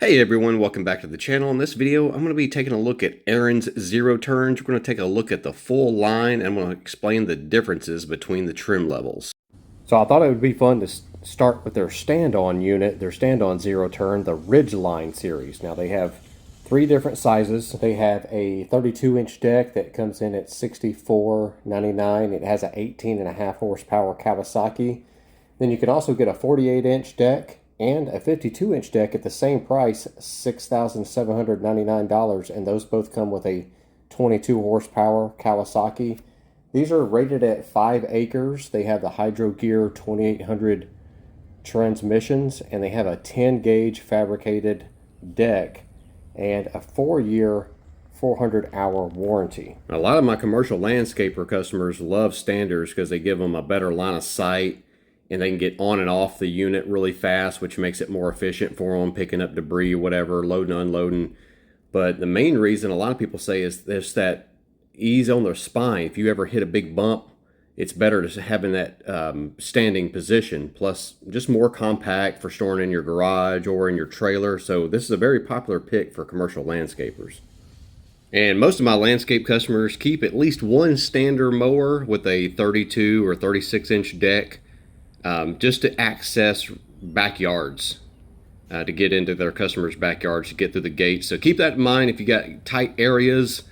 Hey everyone, welcome back to the channel. In this video, I'm going to be taking a look at Ariens Zero Turns. We're going to take a look at the full line, and I'm going to explain the differences between the trim levels. So I thought it would be fun to start with their stand-on unit, their stand-on zero turn, the Ridgeline series. Now they have three different sizes. They have a 32-inch deck that comes in at $64.99. It has an 18.5 horsepower Kawasaki. Then you can also get a 48-inch deck and a 52-inch deck at the same price, $6,799, and those both come with a 22 horsepower Kawasaki. These are rated at 5 acres. They have the Hydro Gear 2800 transmissions, and they have a 10 gauge fabricated deck and a 4-year 400-hour warranty. A lot of my commercial landscaper customers love standers because they give them a better line of sight and they can get on and off the unit really fast, which makes it more efficient for them, picking up debris or whatever, loading, unloading. But the main reason a lot of people say is there's that ease on their spine. If you ever hit a big bump, it's better to have in that standing position. Plus, just more compact for storing in your garage or in your trailer. So this is a very popular pick for commercial landscapers. And most of my landscape customers keep at least one stander mower with a 32 or 36-inch deck just to access backyards. To get into their customers' backyards to get through the gates. So keep that in mind. If you got tight areas,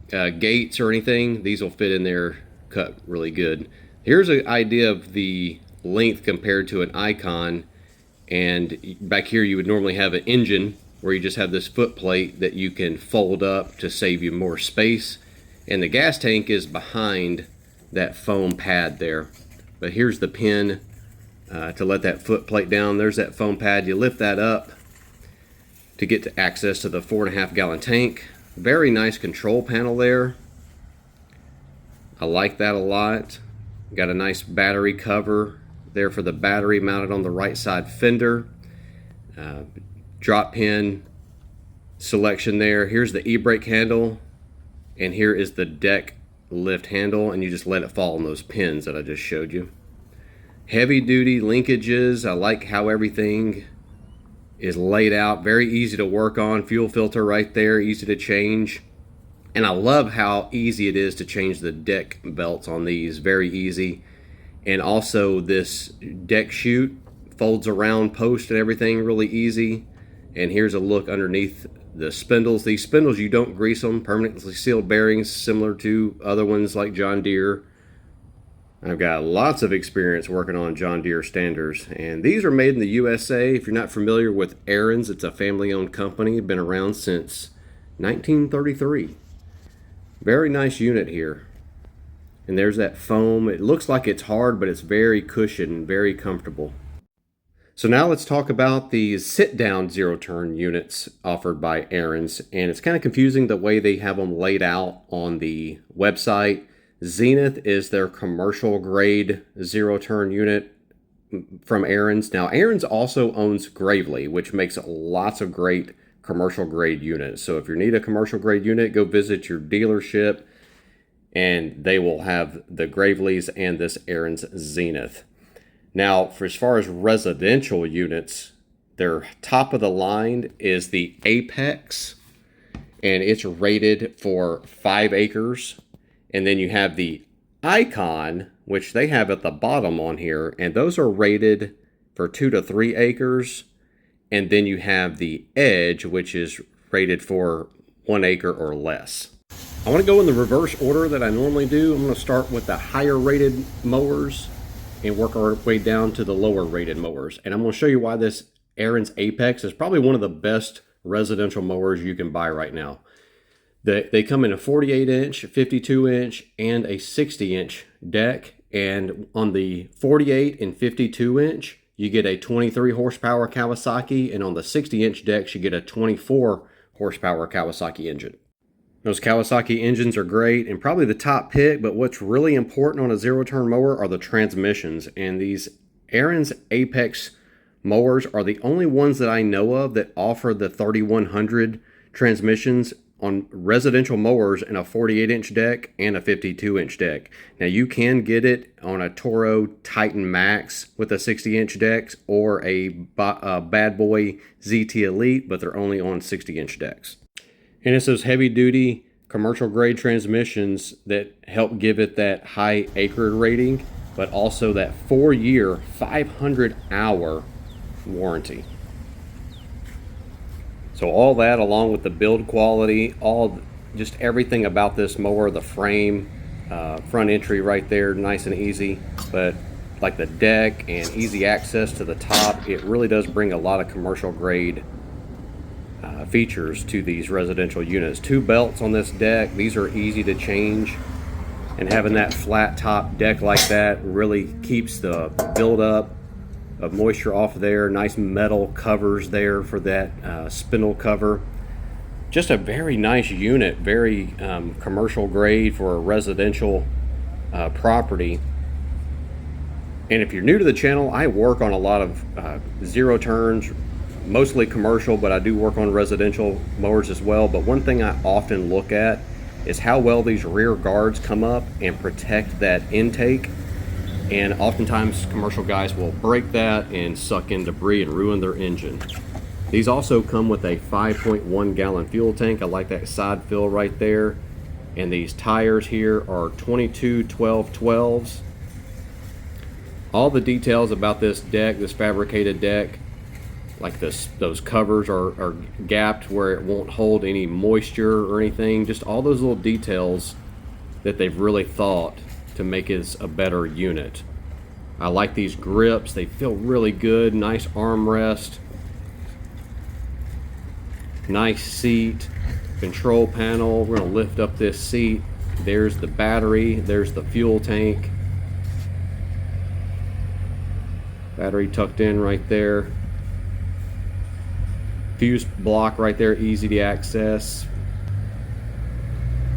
gates or anything, these will fit in there, cut really good. Here's an idea of the length compared to an IKON, and back here you would normally have an engine where you just have this foot plate that you can fold up to save you more space, and the gas tank is behind that foam pad there. But here's the pin to let that foot plate down. There's that foam pad. You lift that up to get to access to the 4.5 gallon tank. Very nice control panel there. I like that a lot. Got a nice battery cover there for the battery mounted on the right side fender. Drop pin selection there. Here's the e-brake handle, and here is the deck lift handle, and you just let it fall on those pins that I just showed you. Heavy duty linkages. I like how everything is laid out, very easy to work on. Fuel filter right there, easy to change. And I love how easy it is to change the deck belts on these, very easy. And also this deck chute folds around, post and everything, really easy. And here's a look underneath the spindles. These spindles, you don't grease them, permanently sealed bearings similar to other ones like John Deere. I've got lots of experience working on John Deere standers, and these are made in the USA. If you're not familiar with Ariens, it's a family-owned company, been around since 1933. Very nice unit here. And there's that foam. It looks like it's hard, but it's very cushioned, very comfortable. So now let's talk about the sit-down zero-turn units offered by Ariens, and it's kind of confusing the way they have them laid out on the website. Zenith is their commercial grade zero turn unit from Ariens. Now Ariens also owns Gravely, which makes lots of great commercial grade units. So if you need a commercial grade unit, go visit your dealership and they will have the Gravely's and this Ariens Zenith. Now for as far as residential units, their top of the line is the Apex, and it's rated for 5 acres. And then you have the IKON, which they have at the bottom on here, and those are rated for 2 to 3 acres. And then you have the Edge, which is rated for 1 acre or less. I want to go in the reverse order that I normally do. I'm going to start with the higher rated mowers and work our way down to the lower rated mowers. And I'm going to show you why this Ariens Apex is probably one of the best residential mowers you can buy right now. They come in a 48-inch, 52-inch, and a 60-inch deck. And on the 48 and 52-inch, you get a 23 horsepower Kawasaki. And on the 60-inch decks, you get a 24 horsepower Kawasaki engine. Those Kawasaki engines are great and probably the top pick, but what's really important on a zero-turn mower are the transmissions. And these Ariens Apex mowers are the only ones that I know of that offer the 3100 transmissions on residential mowers in a 48-inch deck and a 52-inch deck. Now you can get it on a Toro Titan Max with a 60-inch deck or a Bad Boy ZT Elite, but they're only on 60-inch decks. And it's those heavy-duty commercial grade transmissions that help give it that high acre rating, but also that 4-year, 500-hour warranty. So all that, along with the build quality, just everything about this mower, the frame, front entry right there, nice and easy, but like the deck and easy access to the top, it really does bring a lot of commercial grade features to these residential units. 2 belts on this deck. These are easy to change, and having that flat top deck like that really keeps the buildup of moisture off there. Nice metal covers there for that spindle cover. Just a very nice unit, very commercial grade for a residential property. And if you're new to the channel, I work on a lot of zero turns, mostly commercial, but I do work on residential mowers as well. But one thing I often look at is how well these rear guards come up and protect that intake. And oftentimes commercial guys will break that and suck in debris and ruin their engine. These also come with a 5.1 gallon fuel tank. I like that side fill right there. And these tires here are 22/12/12s. All the details about this deck, this fabricated deck, like those covers are gapped where it won't hold any moisture or anything. Just all those little details that they've really thought to make it a better unit. I like these grips. They feel really good. Nice armrest. Nice seat. Control panel. We're going to lift up this seat. There's the battery. There's the fuel tank. Battery tucked in right there. Fuse block right there, easy to access.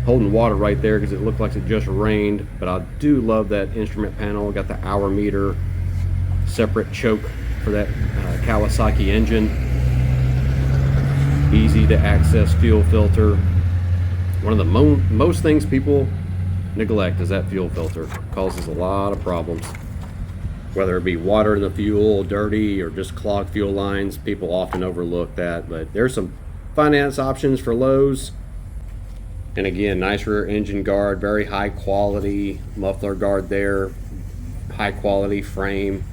Holding water right there because it looked like it just rained, but I do love that instrument panel. Got the hour meter, separate choke for that Kawasaki engine. Easy to access fuel filter. One of the most things people neglect is that fuel filter. It causes a lot of problems. Whether it be water in the fuel, dirty, or just clogged fuel lines, people often overlook that. But there's some finance options for Lowe's. And again, nice rear engine guard, very high quality muffler guard there, high quality frame.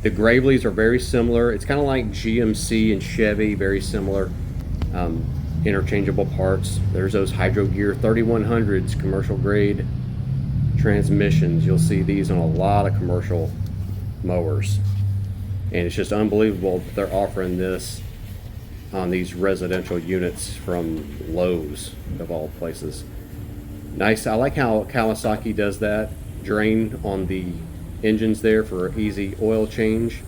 The Gravely's are very similar. It's kind of like GMC and Chevy, very similar, interchangeable parts. There's those Hydro Gear 3100s, commercial grade transmissions. You'll see these on a lot of commercial mowers. And it's just unbelievable that they're offering this on these residential units from Lowe's, of all places. Nice. I like how Kawasaki does that drain on the engines there for easy oil change.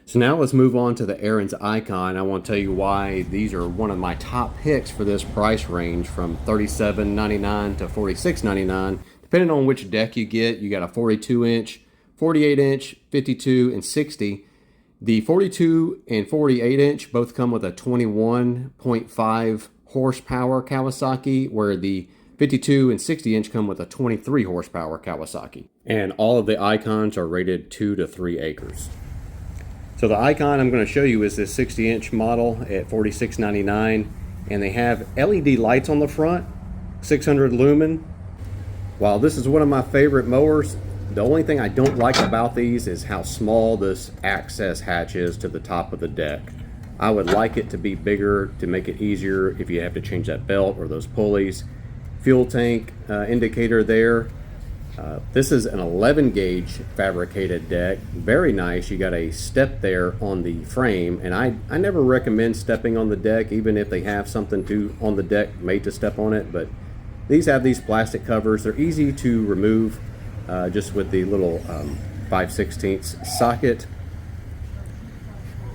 So now let's move on to the Ariens IKON. I want to tell you why these are one of my top picks for this price range, from $37.99 to $46.99. Depending on which deck you get, you got a 42-inch, 48-inch, 52, and 60. The 42 and 48 inch both come with a 21.5 horsepower Kawasaki, where the 52 and 60 inch come with a 23 horsepower Kawasaki. And all of the IKONs are rated 2 to 3 acres. So the IKON I'm going to show you is this 60 inch model at $46.99, and they have LED lights on the front, 600 lumen. While this is one of my favorite mowers, the only thing I don't like about these is how small this access hatch is to the top of the deck. I would like it to be bigger to make it easier if you have to change that belt or those pulleys. Fuel tank indicator there. This is an 11 gauge fabricated deck. Very nice. You got a step there on the frame, and I never recommend stepping on the deck, even if they have something on the deck made to step on it. But these have these plastic covers. They're easy to remove. Just with the little 5/16 socket.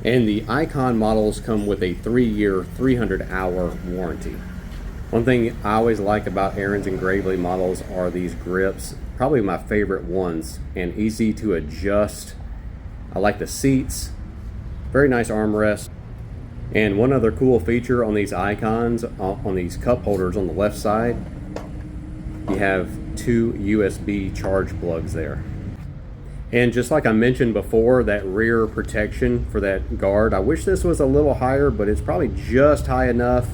And the IKON models come with a 3-year, 300-hour warranty. One thing I always like about Ariens and Gravely models are these grips. Probably my favorite ones, and easy to adjust. I like the seats. Very nice armrest. And one other cool feature on these icons, on these cup holders on the left side, you have 2 USB charge plugs there. And just like I mentioned before, that rear protection for that guard, I wish this was a little higher, but it's probably just high enough,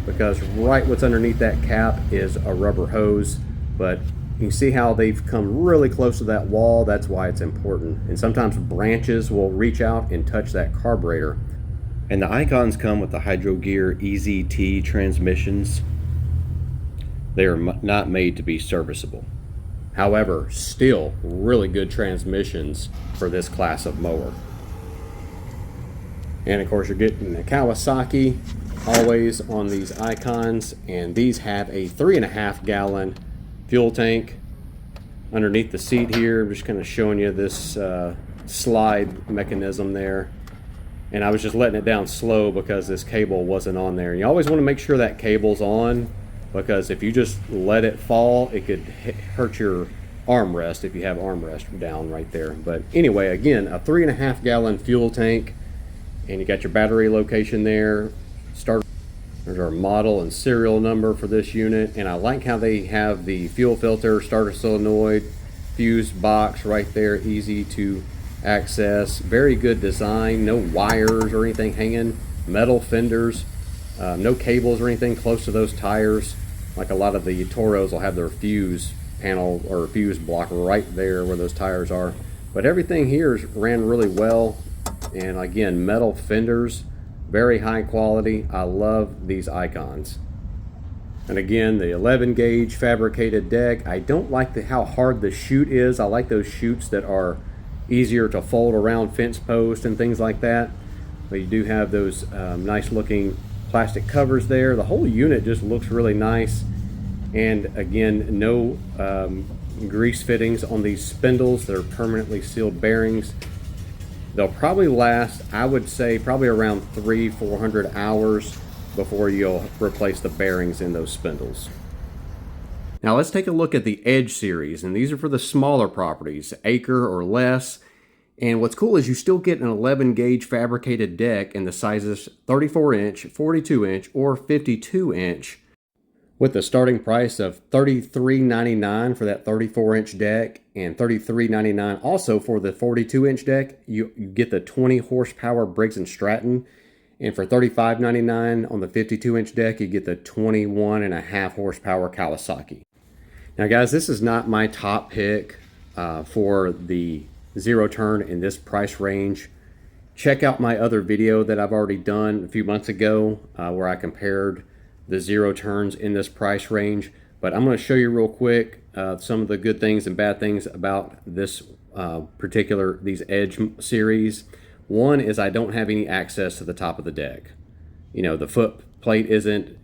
because right what's underneath that cap is a rubber hose. But you can see how they've come really close to that wall. That's why it's important. And sometimes branches will reach out and touch that carburetor. And the icons come with the Hydro Gear Easy T transmissions. They are not made to be serviceable. However, still really good transmissions for this class of mower. And of course, you're getting the Kawasaki always on these icons, and these have a 3.5 gallon fuel tank underneath the seat here. I'm just kind of showing you this slide mechanism there. And I was just letting it down slow because this cable wasn't on there. You always want to make sure that cable's on, because if you just let it fall, it could hurt your armrest if you have armrest down right there. But anyway, again, a 3.5 gallon fuel tank, and you got your battery location there. There's our model and serial number for this unit, and I like how they have the fuel filter, starter solenoid, fuse box right there, easy to access. Very good design, no wires or anything hanging, metal fenders, no cables or anything close to those tires. Like a lot of the Toros will have their fuse panel or fuse block right there where those tires are. But everything here ran really well, and again, metal fenders, very high quality. I love these icons. And again, the 11 gauge fabricated deck. I don't like how hard the chute is. I like those chutes that are easier to fold around fence posts and things like that. But you do have those nice looking plastic covers there. The whole unit just looks really nice. And again, no grease fittings on these spindles. They're permanently sealed bearings. They'll probably last, I would say, probably around 300-400 hours before you'll replace the bearings in those spindles. Now let's take a look at the Edge series, and these are for the smaller properties, acre or less. And what's cool is you still get an 11 gauge fabricated deck in the sizes 34 inch, 42 inch, or 52 inch, with the starting price of $33.99 for that 34 inch deck and $33.99 also for the 42 inch deck. You get the 20 horsepower Briggs & Stratton, and for $35.99 on the 52 inch deck, you get the 21.5 horsepower Kawasaki. Now guys, this is not my top pick for the zero turn in this price range. Check out my other video that I've already done a few months ago where I compared the zero turns in this price range. But I'm going to show you real quick some of the good things and bad things about this these Edge series. One is I don't have any access to the top of the deck. You know, the foot plate isn't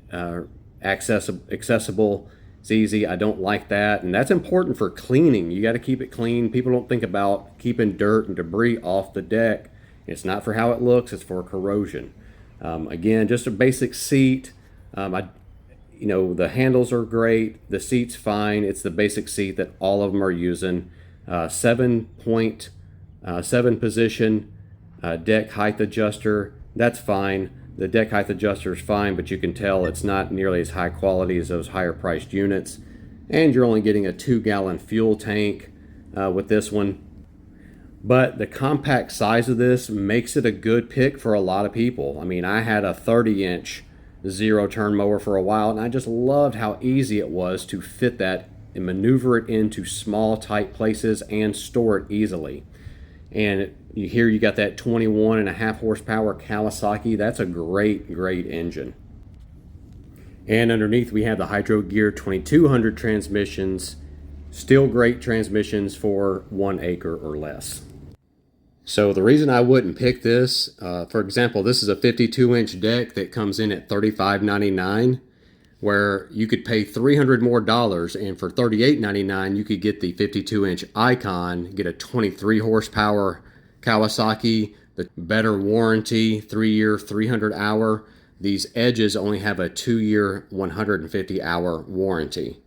accessible. It's easy. I don't like that, and that's important for cleaning. You got to keep it clean. People don't think about keeping dirt and debris off the deck. It's not for how it looks, it's for corrosion. Again, just a basic seat. You know, the handles are great, the seat's fine. It's the basic seat that all of them are using. 7 position deck height adjuster, that's fine. The deck height adjuster is fine, but you can tell it's not nearly as high quality as those higher priced units. And you're only getting a 2 gallon fuel tank with this one. But the compact size of this makes it a good pick for a lot of people. I mean, I had a 30 inch zero turn mower for a while, and I just loved how easy it was to fit that and maneuver it into small tight places and store it easily. And here you got that 21.5 horsepower Kawasaki. That's a great engine. And underneath we have the Hydro Gear 2200 transmissions. Still great transmissions for 1 acre or less. So the reason I wouldn't pick this, for example, this is a 52 inch deck that comes in at $35.99, where you could pay $300 more, and for $38.99 you could get the 52 inch IKON, get a 23 horsepower Kawasaki, the better warranty, 3-year, 300 hour. These Edges only have a 2-year, 150 hour warranty.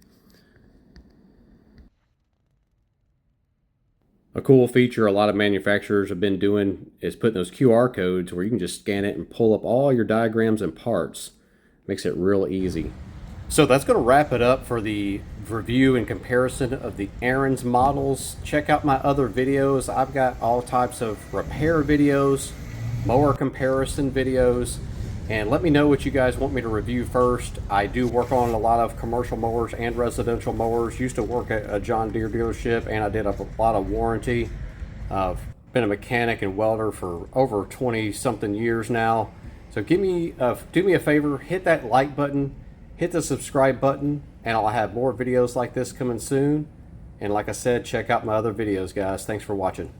A cool feature a lot of manufacturers have been doing is putting those QR codes where you can just scan it and pull up all your diagrams and parts. Makes it real easy. So that's going to wrap it up for the review and comparison of the Ariens models. Check out my other videos. I've got all types of repair videos, mower comparison videos, and let me know what you guys want me to review first. I do work on a lot of commercial mowers and residential mowers. Used to work at a John Deere dealership, and I did a lot of warranty. I've been a mechanic and welder for over 20 something years now. So do me a favor, hit that like button, hit the subscribe button, and I'll have more videos like this coming soon. And like I said, check out my other videos, guys. Thanks for watching.